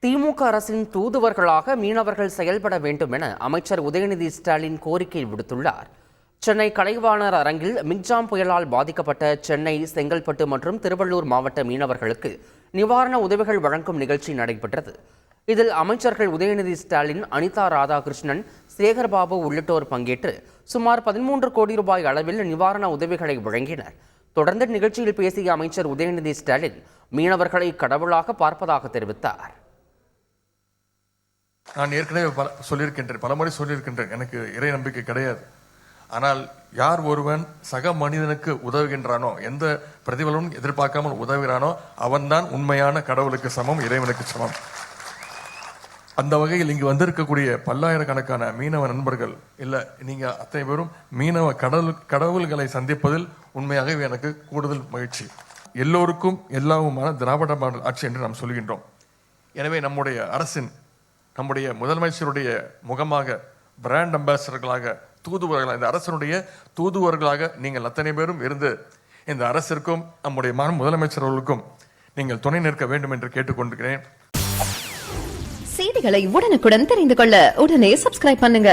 திமுக அரசின் தூதுவர்களாக மீனவர்கள் செயல்பட வேண்டும் என அமைச்சர் உதயநிதி ஸ்டாலின் கோரிக்கை விடுத்துள்ளார். சென்னை கலைவாணர் அரங்கில் மிக்ஜாம் புயலால் பாதிக்கப்பட்ட சென்னை, செங்கல்பட்டு மற்றும் திருவள்ளூர் மாவட்ட மீனவர்களுக்கு நிவாரண உதவிகள் வழங்கும் நிகழ்ச்சி நடைபெற்றது. இதில் அமைச்சர்கள் உதயநிதி ஸ்டாலின், அனிதா ராதாகிருஷ்ணன், சேகர்பாபு உள்ளிட்டோர் பங்கேற்று சுமார் 13 கோடி ரூபாய் அளவில் நிவாரண உதவிகளை வழங்கினர். தொடர்ந்து நிகழ்ச்சியில் பேசிய அமைச்சர் உதயநிதி ஸ்டாலின் மீனவர்களை கடவுளாக பார்ப்பதாக தெரிவித்தார். நான் ஏற்கனவே பலமுறை சொல்லியிருக்கின்றேன், எனக்கு இறை நம்பிக்கை கிடையாது. ஆனால் யார் ஒருவன் சக மனிதனுக்கு உதவுகின்றானோ, எந்த பிரதிபலனும் எதிர்பார்க்காமல் உதவுகிறானோ, அவன்தான் உண்மையான கடவுளுக்கு சமம், இறைவனுக்கு சமம். அந்த வகையில் இங்கு வந்திருக்கக்கூடிய பல்லாயிரக்கணக்கான மீனவ நண்பர்கள் இல்ல, நீங்க அத்தனை பேரும் மீனவ கடவுள்களை சந்திப்பதில் உண்மையாகவே எனக்கு கூடுதல் மகிழ்ச்சி. எல்லோருக்கும் எல்லாவுமான திராவிட மாடல் ஆட்சி என்று நாம் சொல்கின்றோம். எனவே நம்முடைய அரசின், நம்முடைய முதலமைச்சருடைய முகமாக, பிராண்ட் அம்பாசிடர்களாக, தூதுவர்களாக, இந்த அரசனுடைய தூதுவர்களாக நீங்கள் அத்தனை பேரும் இருந்து இந்த அரசிற்கும் நம்முடைய முதலமைச்சர் அவர்களுக்கும் நீங்கள் துணை நிற்க வேண்டும் என்று கேட்டுக்கொண்டிருக்கிறேன். செய்திகளை உடனுக்குடன் தெரிந்து கொள்ள உடனே சப்ஸ்கிரைப் பண்ணுங்க.